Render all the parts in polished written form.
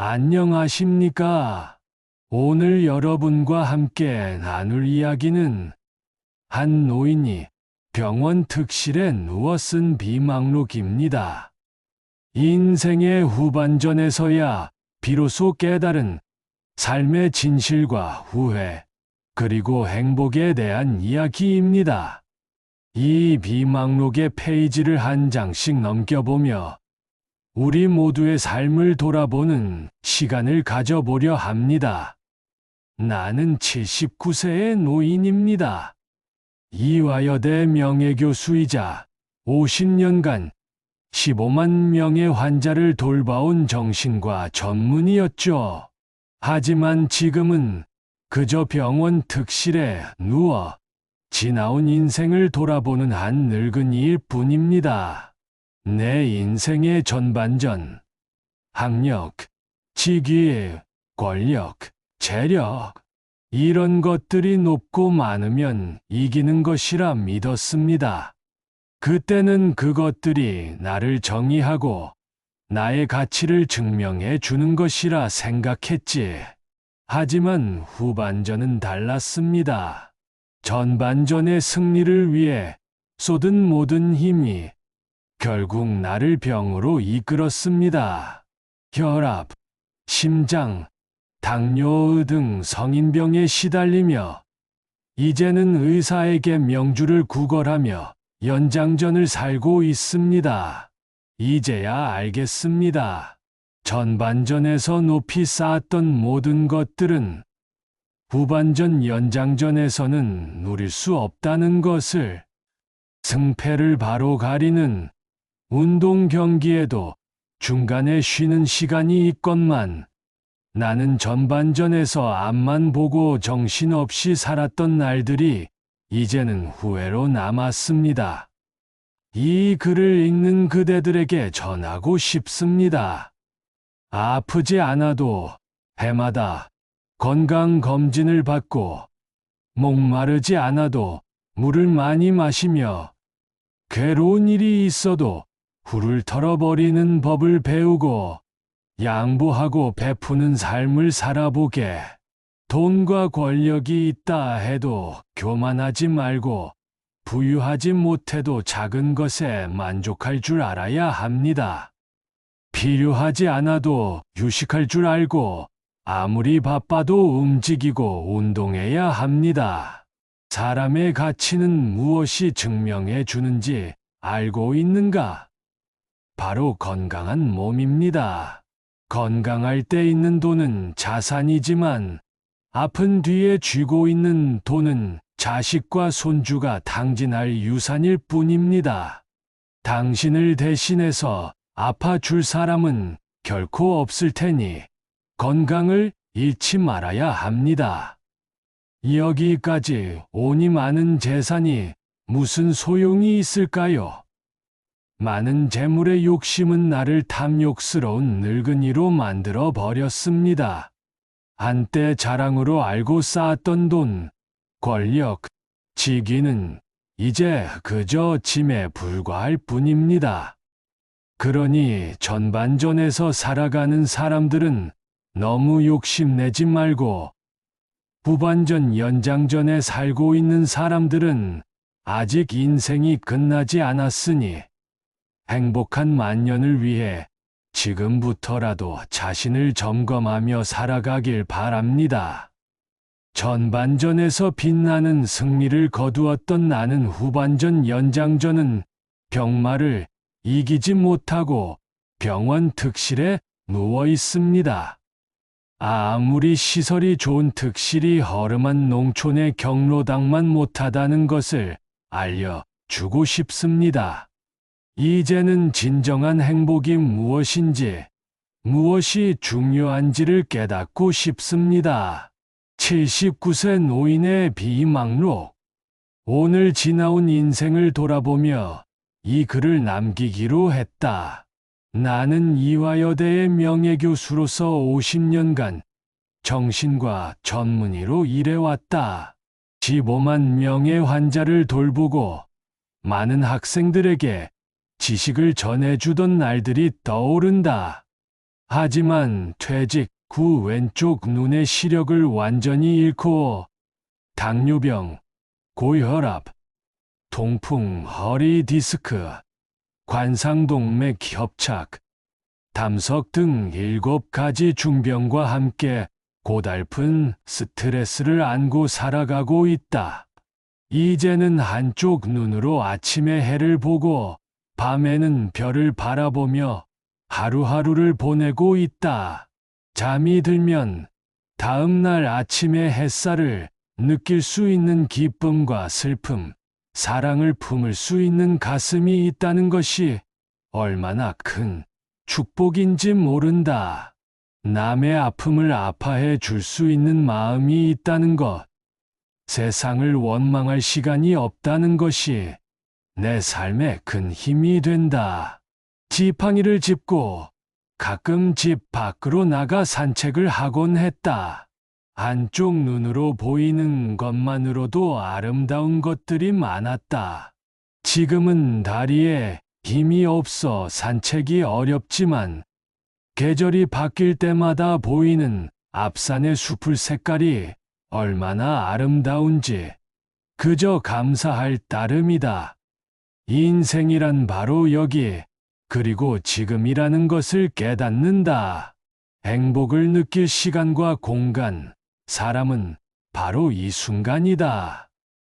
안녕하십니까? 오늘 여러분과 함께 나눌 이야기는 한 노인이 병원 특실에 누워 쓴 비망록입니다. 인생의 후반전에서야 비로소 깨달은 삶의 진실과 후회, 그리고 행복에 대한 이야기입니다. 이 비망록의 페이지를 한 장씩 넘겨보며 우리 모두의 삶을 돌아보는 시간을 가져보려 합니다. 나는 79세의 노인입니다. 이화여대 명예교수이자 50년간 15만 명의 환자를 돌봐온 정신과 전문의였죠. 하지만 지금은 그저 병원 특실에 누워 지나온 인생을 돌아보는 한 늙은이일 뿐입니다. 내 인생의 전반전, 학력, 직위, 권력, 재력, 이런 것들이 높고 많으면 이기는 것이라 믿었습니다. 그때는 그것들이 나를 정의하고 나의 가치를 증명해 주는 것이라 생각했지. 하지만 후반전은 달랐습니다. 전반전의 승리를 위해 쏟은 모든 힘이 결국 나를 병으로 이끌었습니다. 혈압, 심장, 당뇨 등 성인병에 시달리며 이제는 의사에게 명주를 구걸하며 연장전을 살고 있습니다. 이제야 알겠습니다. 전반전에서 높이 쌓았던 모든 것들은 후반전 연장전에서는 누릴 수 없다는 것을. 승패를 바로 가리는 운동 경기에도 중간에 쉬는 시간이 있건만 나는 전반전에서 앞만 보고 정신없이 살았던 날들이 이제는 후회로 남았습니다. 이 글을 읽는 그대들에게 전하고 싶습니다. 아프지 않아도 해마다 건강검진을 받고 목마르지 않아도 물을 많이 마시며 괴로운 일이 있어도 훌훌 털어버리는 법을 배우고 양보하고 베푸는 삶을 살아보게. 돈과 권력이 있다 해도 교만하지 말고 부유하지 못해도 작은 것에 만족할 줄 알아야 합니다. 필요하지 않아도 휴식할 줄 알고 아무리 바빠도 움직이고 운동해야 합니다. 사람의 가치는 무엇이 증명해 주는지 알고 있는가? 바로 건강한 몸입니다. 건강할 때 있는 돈은 자산이지만 아픈 뒤에 쥐고 있는 돈은 자식과 손주가 탕진할 유산일 뿐입니다. 당신을 대신해서 아파줄 사람은 결코 없을 테니 건강을 잃지 말아야 합니다. 여기까지 오니 많은 재산이 무슨 소용이 있을까요? 많은 재물의 욕심은 나를 탐욕스러운 늙은이로 만들어 버렸습니다. 한때 자랑으로 알고 쌓았던 돈, 권력, 직위는 이제 그저 짐에 불과할 뿐입니다. 그러니 전반전에서 살아가는 사람들은 너무 욕심내지 말고 후반전 연장전에 살고 있는 사람들은 아직 인생이 끝나지 않았으니 행복한 만년을 위해 지금부터라도 자신을 점검하며 살아가길 바랍니다. 전반전에서 빛나는 승리를 거두었던 나는 후반전 연장전은 병마를 이기지 못하고 병원 특실에 누워 있습니다. 아무리 시설이 좋은 특실이 허름한 농촌의 경로당만 못하다는 것을 알려주고 싶습니다. 이제는 진정한 행복이 무엇인지, 무엇이 중요한지를 깨닫고 싶습니다. 79세 노인의 비망록. 오늘 지나온 인생을 돌아보며 이 글을 남기기로 했다. 나는 이화여대의 명예교수로서 50년간 정신과 전문의로 일해왔다. 15만 명의 환자를 돌보고 많은 학생들에게 지식을 전해주던 날들이 떠오른다. 하지만 퇴직 후 왼쪽 눈의 시력을 완전히 잃고 당뇨병, 고혈압, 통풍, 허리 디스크, 관상동맥 협착, 담석 등 7가지 중병과 함께 고달픈 스트레스를 안고 살아가고 있다. 이제는 한쪽 눈으로 아침에 해를 보고 밤에는 별을 바라보며 하루하루를 보내고 있다. 잠이 들면 다음 날 아침의 햇살을 느낄 수 있는 기쁨과 슬픔, 사랑을 품을 수 있는 가슴이 있다는 것이 얼마나 큰 축복인지 모른다. 남의 아픔을 아파해 줄 수 있는 마음이 있다는 것, 세상을 원망할 시간이 없다는 것이 내 삶에 큰 힘이 된다. 지팡이를 짚고 가끔 집 밖으로 나가 산책을 하곤 했다. 한쪽 눈으로 보이는 것만으로도 아름다운 것들이 많았다. 지금은 다리에 힘이 없어 산책이 어렵지만 계절이 바뀔 때마다 보이는 앞산의 숲을 색깔이 얼마나 아름다운지 그저 감사할 따름이다. 인생이란 바로 여기, 그리고 지금이라는 것을 깨닫는다. 행복을 느낄 시간과 공간, 사람은 바로 이 순간이다.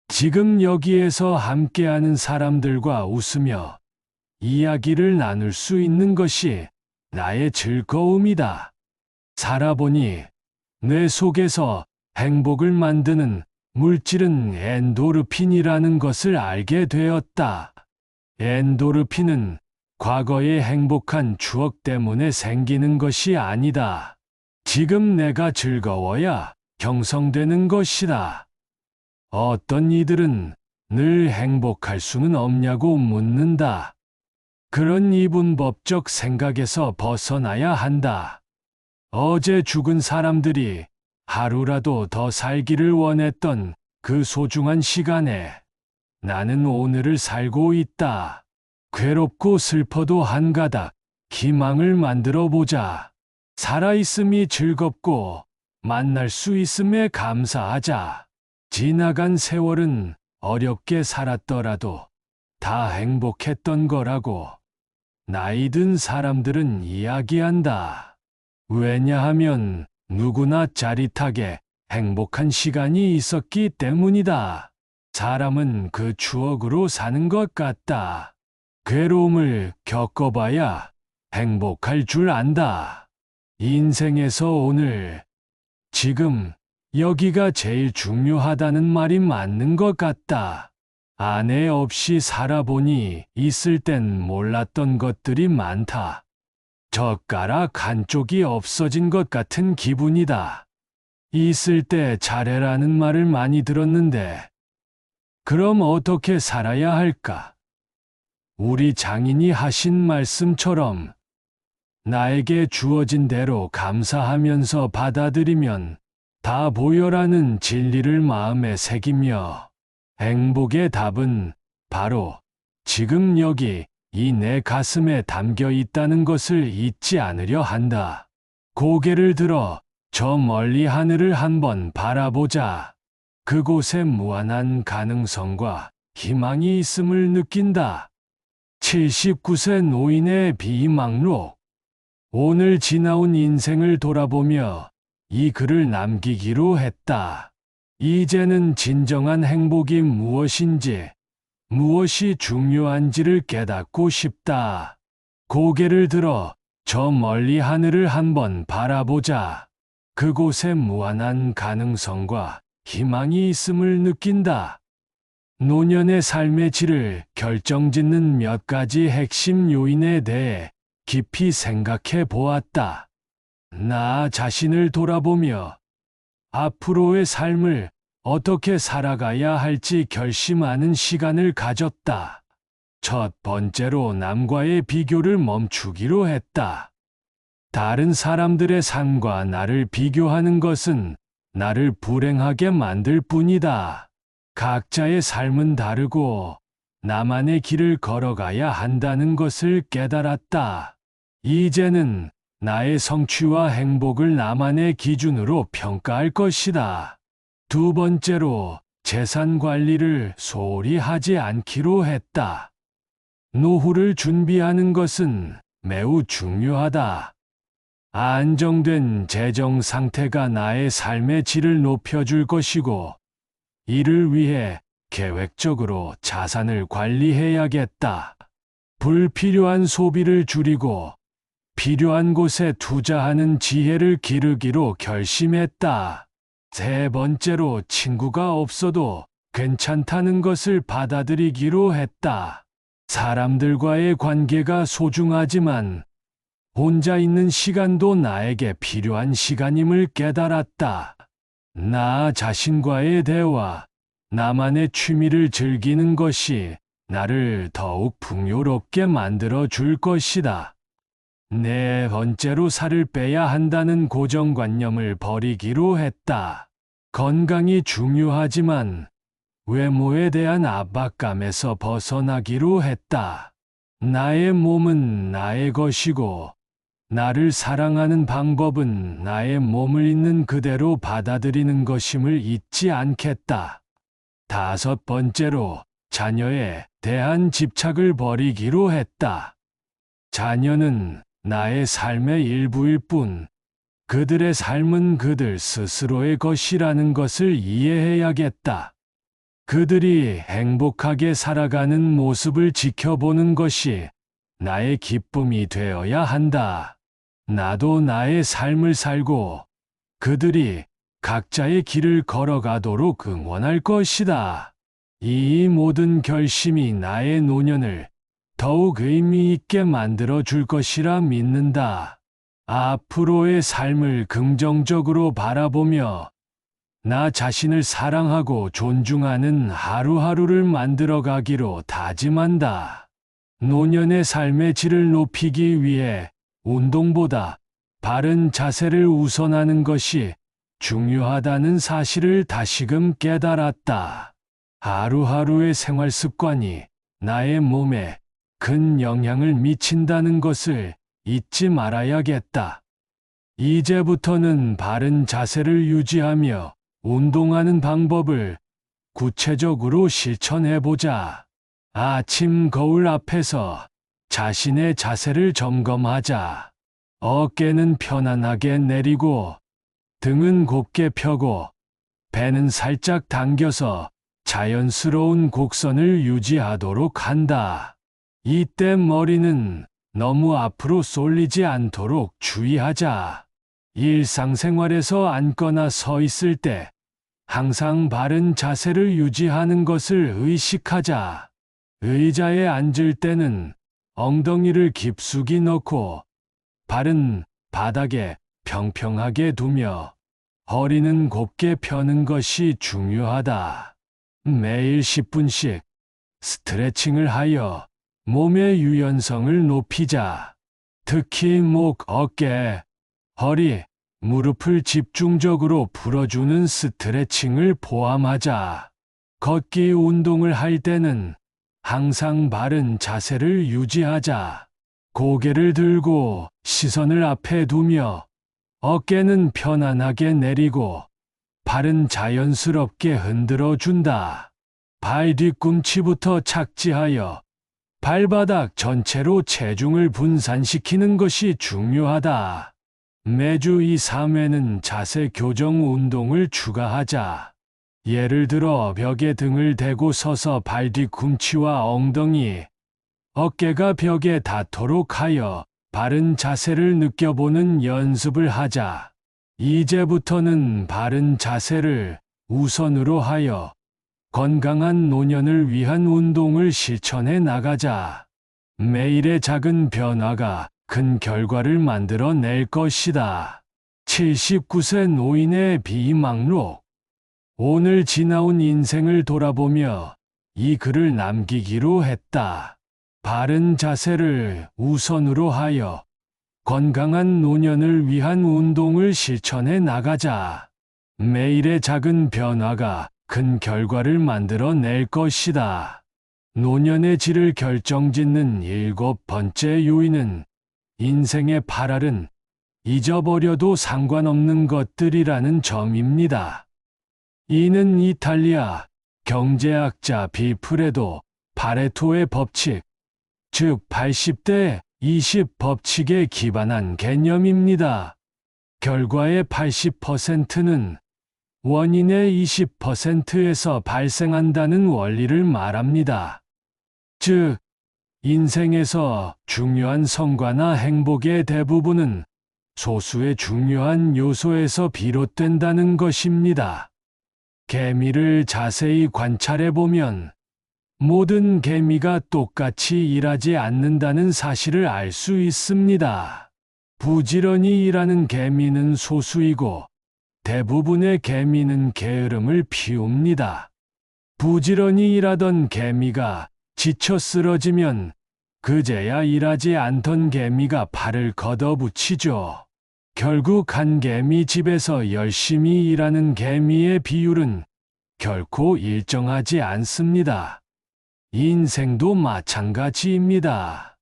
지금 여기에서 함께하는 사람들과 웃으며 이야기를 나눌 수 있는 것이 나의 즐거움이다. 살아보니 뇌 속에서 행복을 만드는 물질은 엔도르핀이라는 것을 알게 되었다. 엔도르핀은 과거의 행복한 추억 때문에 생기는 것이 아니다. 지금 내가 즐거워야 형성되는 것이다. 어떤 이들은 늘 행복할 수는 없냐고 묻는다. 그런 이분법적 생각에서 벗어나야 한다. 어제 죽은 사람들이 하루라도 더 살기를 원했던 그 소중한 시간에 나는 오늘을 살고 있다. 괴롭고 슬퍼도 한 가닥 희망을 만들어 보자. 살아있음이 즐겁고 만날 수 있음에 감사하자. 지나간 세월은 어렵게 살았더라도 다 행복했던 거라고 나이 든 사람들은 이야기한다. 왜냐하면 누구나 짜릿하게 행복한 시간이 있었기 때문이다. 사람은 그 추억으로 사는 것 같다. 괴로움을 겪어봐야 행복할 줄 안다. 인생에서 오늘, 지금, 여기가 제일 중요하다는 말이 맞는 것 같다. 아내 없이 살아보니 있을 땐 몰랐던 것들이 많다. 젓가락 한쪽이 없어진 것 같은 기분이다. 있을 때 잘해라는 말을 많이 들었는데, 그럼 어떻게 살아야 할까? 우리 장인이 하신 말씀처럼 나에게 주어진 대로 감사하면서 받아들이면 다 보여라는 진리를 마음에 새기며 행복의 답은 바로 지금 여기 이 내 가슴에 담겨 있다는 것을 잊지 않으려 한다. 고개를 들어 저 멀리 하늘을 한번 바라보자. 그곳에 무한한 가능성과 희망이 있음을 느낀다. 79세 노인의 비망록. 오늘 지나온 인생을 돌아보며 이 글을 남기기로 했다. 이제는 진정한 행복이 무엇인지, 무엇이 중요한지를 깨닫고 싶다. 고개를 들어 저 멀리 하늘을 한번 바라보자. 그곳에 무한한 가능성과 희망이 있음을 느낀다. 노년의 삶의 질을 결정짓는 몇 가지 핵심 요인에 대해 깊이 생각해 보았다. 나 자신을 돌아보며 앞으로의 삶을 어떻게 살아가야 할지 결심하는 시간을 가졌다. 첫 번째로 남과의 비교를 멈추기로 했다. 다른 사람들의 삶과 나를 비교하는 것은 나를 불행하게 만들 뿐이다. 각자의 삶은 다르고 나만의 길을 걸어가야 한다는 것을 깨달았다. 이제는 나의 성취와 행복을 나만의 기준으로 평가할 것이다. 두 번째로 재산 관리를 소홀히 하지 않기로 했다. 노후를 준비하는 것은 매우 중요하다. 안정된 재정 상태가 나의 삶의 질을 높여줄 것이고, 이를 위해 계획적으로 자산을 관리해야겠다. 불필요한 소비를 줄이고 필요한 곳에 투자하는 지혜를 기르기로 결심했다. 세 번째로 친구가 없어도 괜찮다는 것을 받아들이기로 했다. 사람들과의 관계가 소중하지만 혼자 있는 시간도 나에게 필요한 시간임을 깨달았다. 나 자신과의 대화, 나만의 취미를 즐기는 것이 나를 더욱 풍요롭게 만들어 줄 것이다. 네 번째로 살을 빼야 한다는 고정관념을 버리기로 했다. 건강이 중요하지만 외모에 대한 압박감에서 벗어나기로 했다. 나의 몸은 나의 것이고, 나를 사랑하는 방법은 나의 몸을 있는 그대로 받아들이는 것임을 잊지 않겠다. 다섯 번째로 자녀에 대한 집착을 버리기로 했다. 자녀는 나의 삶의 일부일 뿐, 그들의 삶은 그들 스스로의 것이라는 것을 이해해야겠다. 그들이 행복하게 살아가는 모습을 지켜보는 것이 나의 기쁨이 되어야 한다. 나도 나의 삶을 살고 그들이 각자의 길을 걸어가도록 응원할 것이다. 이 모든 결심이 나의 노년을 더욱 의미 있게 만들어 줄 것이라 믿는다. 앞으로의 삶을 긍정적으로 바라보며 나 자신을 사랑하고 존중하는 하루하루를 만들어 가기로 다짐한다. 노년의 삶의 질을 높이기 위해 운동보다 바른 자세를 우선하는 것이 중요하다는 사실을 다시금 깨달았다. 하루하루의 생활 습관이 나의 몸에 큰 영향을 미친다는 것을 잊지 말아야겠다. 이제부터는 바른 자세를 유지하며 운동하는 방법을 구체적으로 실천해보자. 아침 거울 앞에서 자신의 자세를 점검하자. 어깨는 편안하게 내리고 등은 곱게 펴고 배는 살짝 당겨서 자연스러운 곡선을 유지하도록 한다. 이때 머리는 너무 앞으로 쏠리지 않도록 주의하자. 일상생활에서 앉거나 서 있을 때 항상 바른 자세를 유지하는 것을 의식하자. 의자에 앉을 때는 엉덩이를 깊숙이 넣고 발은 바닥에 평평하게 두며 허리는 곱게 펴는 것이 중요하다. 매일 10분씩 스트레칭을 하여 몸의 유연성을 높이자. 특히 목, 어깨, 허리, 무릎을 집중적으로 풀어주는 스트레칭을 포함하자. 걷기 운동을 할 때는 항상 바른 자세를 유지하자. 고개를 들고 시선을 앞에 두며 어깨는 편안하게 내리고 발은 자연스럽게 흔들어 준다. 발 뒤꿈치부터 착지하여 발바닥 전체로 체중을 분산시키는 것이 중요하다. 매주 2, 3회는 자세 교정 운동을 추가하자. 예를 들어 벽에 등을 대고 서서 발 뒤꿈치와 엉덩이, 어깨가 벽에 닿도록 하여 바른 자세를 느껴보는 연습을 하자. 이제부터는 바른 자세를 우선으로 하여 건강한 노년을 위한 운동을 실천해 나가자. 매일의 작은 변화가 큰 결과를 만들어낼 것이다. 79세 노인의 비망록. 오늘 지나온 인생을 돌아보며 이 글을 남기기로 했다. 바른 자세를 우선으로 하여 건강한 노년을 위한 운동을 실천해 나가자. 매일의 작은 변화가 큰 결과를 만들어낼 것이다. 노년의 질을 결정짓는 7번째 요인은 인생의 8알은 잊어버려도 상관없는 것들이라는 점입니다. 이는 이탈리아 경제학자 비프레도 파레토의 법칙, 즉 80대 20 법칙에 기반한 개념입니다. 결과의 80%는 원인의 20%에서 발생한다는 원리를 말합니다. 즉, 인생에서 중요한 성과나 행복의 대부분은 소수의 중요한 요소에서 비롯된다는 것입니다. 개미를 자세히 관찰해 보면 모든 개미가 똑같이 일하지 않는다는 사실을 알 수 있습니다. 부지런히 일하는 개미는 소수이고 대부분의 개미는 게으름을 피웁니다. 부지런히 일하던 개미가 지쳐 쓰러지면 그제야 일하지 않던 개미가 팔을 걷어붙이죠. 결국 한 개미 집에서 열심히 일하는 개미의 비율은 결코 일정하지 않습니다. 인생도 마찬가지입니다.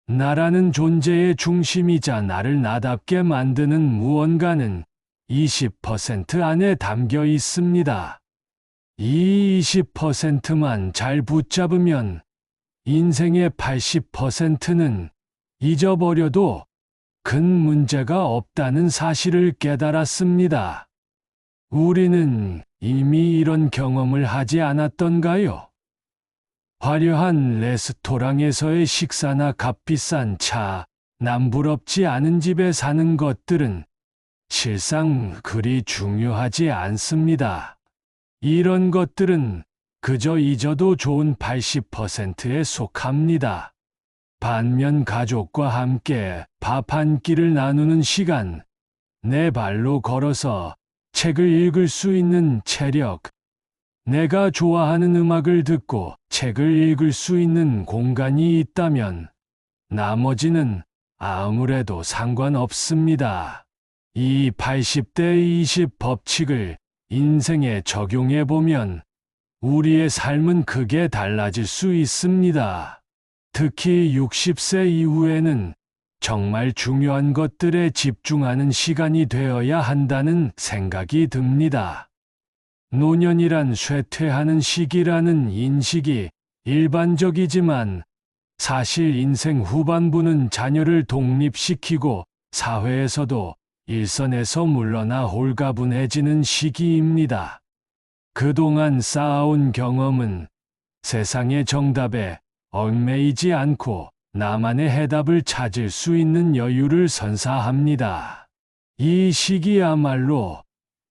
나라는 존재의 중심이자 나를 나답게 만드는 무언가는 20% 안에 담겨 있습니다. 이 20%만 잘 붙잡으면 인생의 80%는 잊어버려도 큰 문제가 없다는 사실을 깨달았습니다. 우리는 이미 이런 경험을 하지 않았던가요? 화려한 레스토랑에서의 식사나 값비싼 차, 남부럽지 않은 집에 사는 것들은 실상 그리 중요하지 않습니다. 이런 것들은 그저 잊어도 좋은 80%에 속합니다. 반면 가족과 함께 밥 한 끼를 나누는 시간, 내 발로 걸어서 책을 읽을 수 있는 체력, 내가 좋아하는 음악을 듣고 책을 읽을 수 있는 공간이 있다면 나머지는 아무래도 상관없습니다. 이 80대 20 법칙을 인생에 적용해 보면 우리의 삶은 크게 달라질 수 있습니다. 특히 60세 이후에는 정말 중요한 것들에 집중하는 시간이 되어야 한다는 생각이 듭니다. 노년이란 쇠퇴하는 시기라는 인식이 일반적이지만 사실 인생 후반부는 자녀를 독립시키고 사회에서도 일선에서 물러나 홀가분해지는 시기입니다. 그동안 쌓아온 경험은 세상의 정답에 얽매이지 않고 나만의 해답을 찾을 수 있는 여유를 선사합니다. 이 시기야말로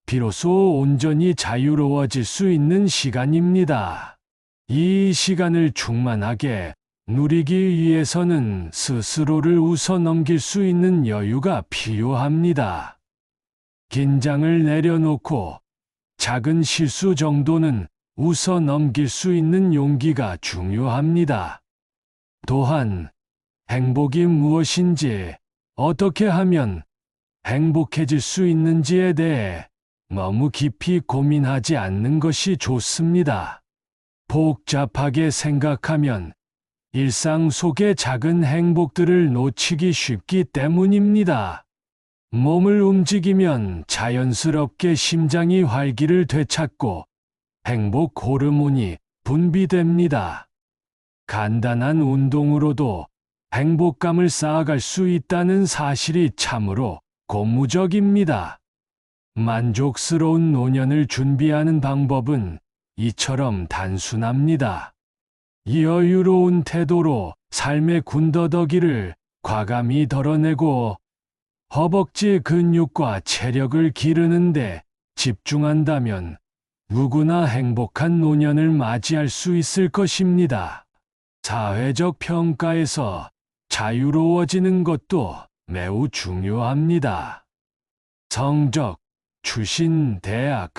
비로소 온전히 자유로워질 수 있는 시간입니다. 이 시간을 충만하게 누리기 위해서는 스스로를 웃어넘길 수 있는 여유가 필요합니다. 긴장을 내려놓고 작은 실수 정도는 웃어넘길 수 있는 용기가 중요합니다. 또한 행복이 무엇인지, 어떻게 하면 행복해질 수 있는지에 대해 너무 깊이 고민하지 않는 것이 좋습니다. 복잡하게 생각하면 일상 속의 작은 행복들을 놓치기 쉽기 때문입니다. 몸을 움직이면 자연스럽게 심장이 활기를 되찾고 행복 호르몬이 분비됩니다. 간단한 운동으로도 행복감을 쌓아갈 수 있다는 사실이 참으로 고무적입니다. 만족스러운 노년을 준비하는 방법은 이처럼 단순합니다. 여유로운 태도로 삶의 군더더기를 과감히 덜어내고 허벅지 근육과 체력을 기르는데 집중한다면 누구나 행복한 노년을 맞이할 수 있을 것입니다. 사회적 평가에서 자유로워지는 것도 매우 중요합니다. 성적, 출신, 대학,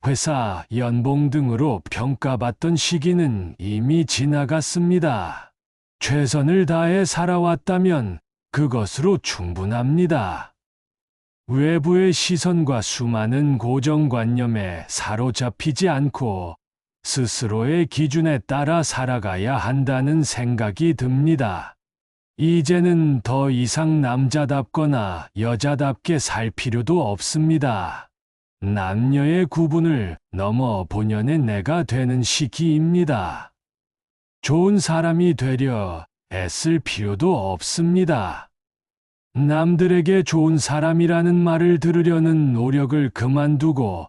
회사, 연봉 등으로 평가받던 시기는 이미 지나갔습니다. 최선을 다해 살아왔다면 그것으로 충분합니다. 외부의 시선과 수많은 고정관념에 사로잡히지 않고 스스로의 기준에 따라 살아가야 한다는 생각이 듭니다. 이제는 더 이상 남자답거나 여자답게 살 필요도 없습니다. 남녀의 구분을 넘어 본연의 내가 되는 시기입니다. 좋은 사람이 되려 애쓸 필요도 없습니다. 남들에게 좋은 사람이라는 말을 들으려는 노력을 그만두고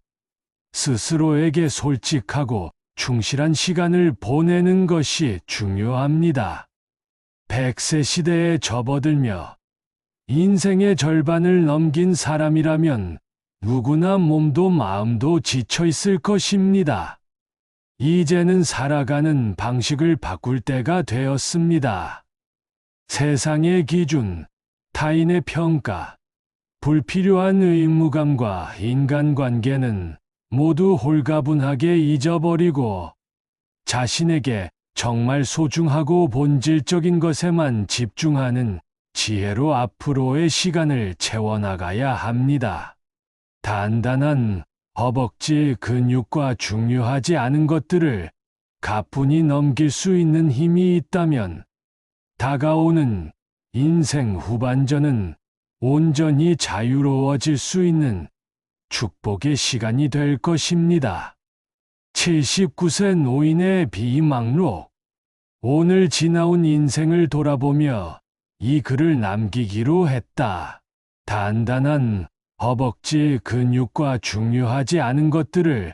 스스로에게 솔직하고 충실한 시간을 보내는 것이 중요합니다. 100세 시대에 접어들며 인생의 절반을 넘긴 사람이라면 누구나 몸도 마음도 지쳐 있을 것입니다. 이제는 살아가는 방식을 바꿀 때가 되었습니다. 세상의 기준, 타인의 평가, 불필요한 의무감과 인간관계는 모두 홀가분하게 잊어버리고 자신에게 정말 소중하고 본질적인 것에만 집중하는 지혜로 앞으로의 시간을 채워나가야 합니다. 단단한 허벅지 근육과 중요하지 않은 것들을 가뿐히 넘길 수 있는 힘이 있다면 다가오는 인생 후반전은 온전히 자유로워질 수 있는 축복의 시간이 될 것입니다. 79세 노인의 비망록. 오늘 지나온 인생을 돌아보며 이 글을 남기기로 했다. 단단한 허벅지 근육과 중요하지 않은 것들을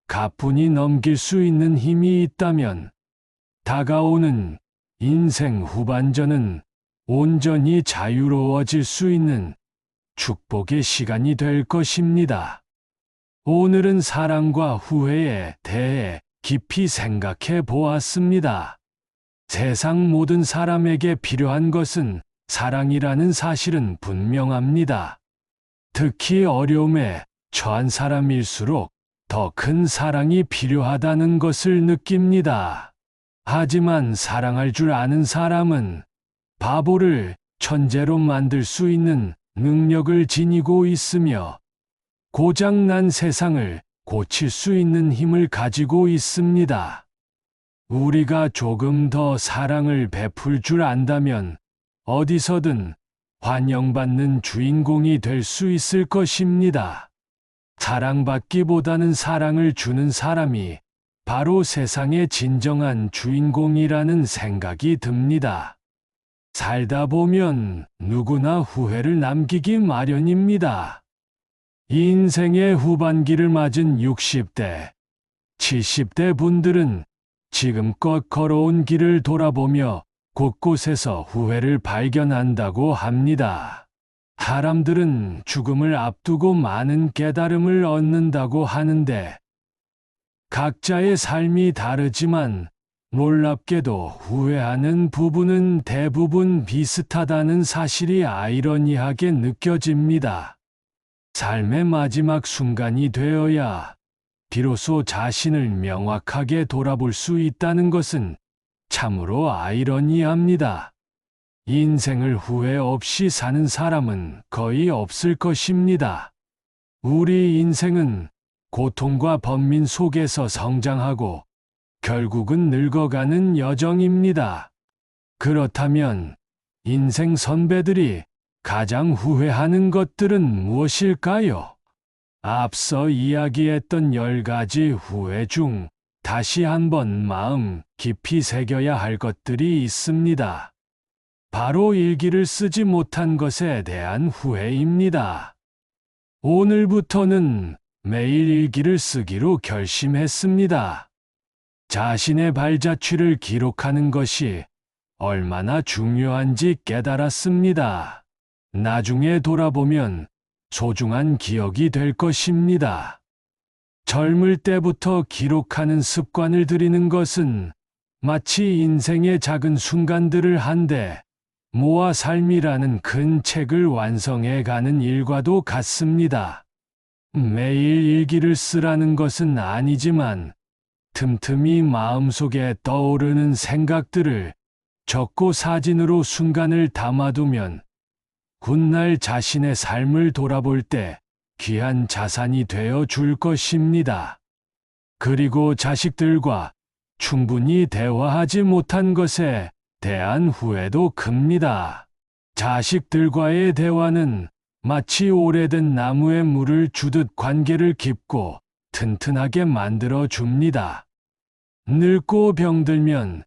가뿐히 넘길 수 있는 힘이 있다면 다가오는 인생 후반전은 온전히 자유로워질 수 있는 축복의 시간이 될 것입니다. 오늘은 사랑과 후회에 대해 깊이 생각해 보았습니다. 세상 모든 사람에게 필요한 것은 사랑이라는 사실은 분명합니다. 특히 어려움에 처한 사람일수록 더 큰 사랑이 필요하다는 것을 느낍니다. 하지만 사랑할 줄 아는 사람은 바보를 천재로 만들 수 있는 능력을 지니고 있으며 고장난 세상을 고칠 수 있는 힘을 가지고 있습니다. 우리가 조금 더 사랑을 베풀 줄 안다면 어디서든 환영받는 주인공이 될 수 있을 것입니다. 사랑받기보다는 사랑을 주는 사람이 바로 세상의 진정한 주인공이라는 생각이 듭니다. 살다 보면 누구나 후회를 남기기 마련입니다. 인생의 후반기를 맞은 60대, 70대 분들은 지금껏 걸어온 길을 돌아보며 곳곳에서 후회를 발견한다고 합니다. 사람들은 죽음을 앞두고 많은 깨달음을 얻는다고 하는데 각자의 삶이 다르지만 놀랍게도 후회하는 부분은 대부분 비슷하다는 사실이 아이러니하게 느껴집니다. 삶의 마지막 순간이 되어야 비로소 자신을 명확하게 돌아볼 수 있다는 것은 참으로 아이러니합니다. 인생을 후회 없이 사는 사람은 거의 없을 것입니다. 우리 인생은 고통과 번민 속에서 성장하고 결국은 늙어가는 여정입니다. 그렇다면 인생 선배들이 가장 후회하는 것들은 무엇일까요? 앞서 이야기했던 10가지 후회 중 다시 한번 마음 깊이 새겨야 할 것들이 있습니다. 바로 일기를 쓰지 못한 것에 대한 후회입니다. 오늘부터는 매일 일기를 쓰기로 결심했습니다. 자신의 발자취를 기록하는 것이 얼마나 중요한지 깨달았습니다. 나중에 돌아보면 소중한 기억이 될 것입니다. 젊을 때부터 기록하는 습관을 들이는 것은 마치 인생의 작은 순간들을 한데 모아 삶이라는 큰 책을 완성해 가는 일과도 같습니다. 매일 일기를 쓰라는 것은 아니지만 틈틈이 마음속에 떠오르는 생각들을 적고 사진으로 순간을 담아두면 훗날 자신의 삶을 돌아볼 때 귀한 자산이 되어 줄 것입니다. 그리고 자식들과 충분히 대화하지 못한 것에 대한 후회도 큽니다. 자식들과의 대화는 마치 오래된 나무에 물을 주듯 관계를 깊고 튼튼하게 만들어 줍니다. 늙고 병들면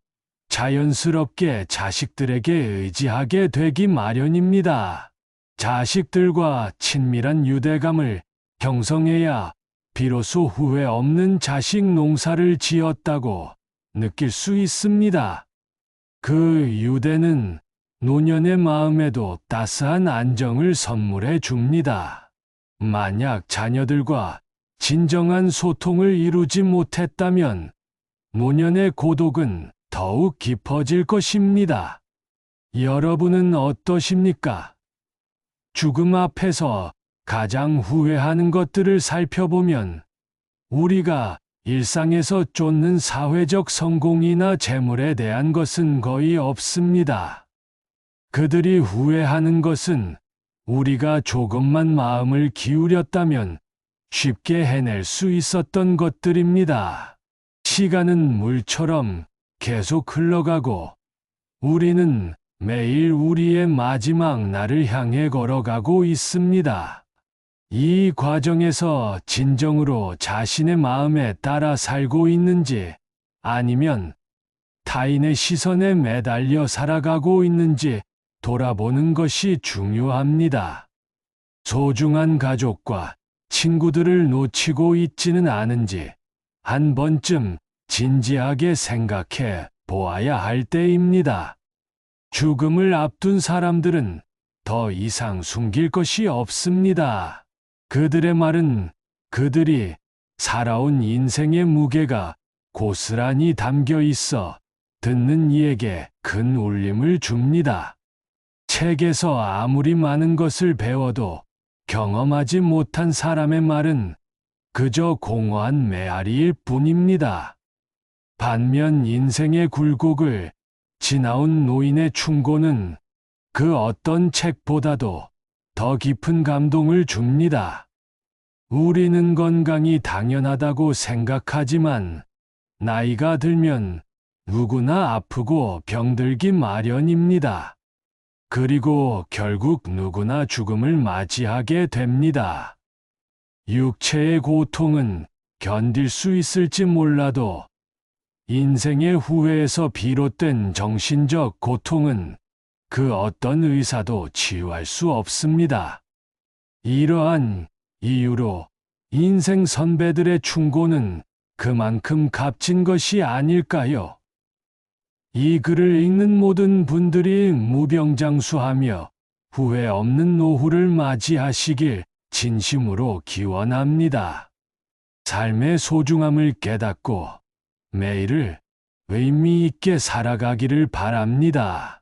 자연스럽게 자식들에게 의지하게 되기 마련입니다. 자식들과 친밀한 유대감을 형성해야 비로소 후회 없는 자식 농사를 지었다고 느낄 수 있습니다. 그 유대는 노년의 마음에도 따스한 안정을 선물해 줍니다. 만약 자녀들과 진정한 소통을 이루지 못했다면 노년의 고독은 더욱 깊어질 것입니다. 여러분은 어떠십니까? 죽음 앞에서 가장 후회하는 것들을 살펴보면 우리가 일상에서 쫓는 사회적 성공이나 재물에 대한 것은 거의 없습니다. 그들이 후회하는 것은 우리가 조금만 마음을 기울였다면 쉽게 해낼 수 있었던 것들입니다. 시간은 물처럼 계속 흘러가고 우리는 매일 우리의 마지막 날을 향해 걸어가고 있습니다. 이 과정에서 진정으로 자신의 마음에 따라 살고 있는지 아니면 타인의 시선에 매달려 살아가고 있는지 돌아보는 것이 중요합니다. 소중한 가족과 친구들을 놓치고 있지는 않은지 한 번쯤 진지하게 생각해 보아야 할 때입니다. 죽음을 앞둔 사람들은 더 이상 숨길 것이 없습니다. 그들의 말은 그들이 살아온 인생의 무게가 고스란히 담겨 있어 듣는 이에게 큰 울림을 줍니다. 책에서 아무리 많은 것을 배워도 경험하지 못한 사람의 말은 그저 공허한 메아리일 뿐입니다. 반면 인생의 굴곡을 지나온 노인의 충고는 그 어떤 책보다도 더 깊은 감동을 줍니다. 우리는 건강이 당연하다고 생각하지만 나이가 들면 누구나 아프고 병들기 마련입니다. 그리고 결국 누구나 죽음을 맞이하게 됩니다. 육체의 고통은 견딜 수 있을지 몰라도 인생의 후회에서 비롯된 정신적 고통은 그 어떤 의사도 치유할 수 없습니다. 이러한 이유로 인생 선배들의 충고는 그만큼 값진 것이 아닐까요? 이 글을 읽는 모든 분들이 무병장수하며 후회 없는 노후를 맞이하시길 진심으로 기원합니다. 삶의 소중함을 깨닫고 매일을 의미 있게 살아가기를 바랍니다.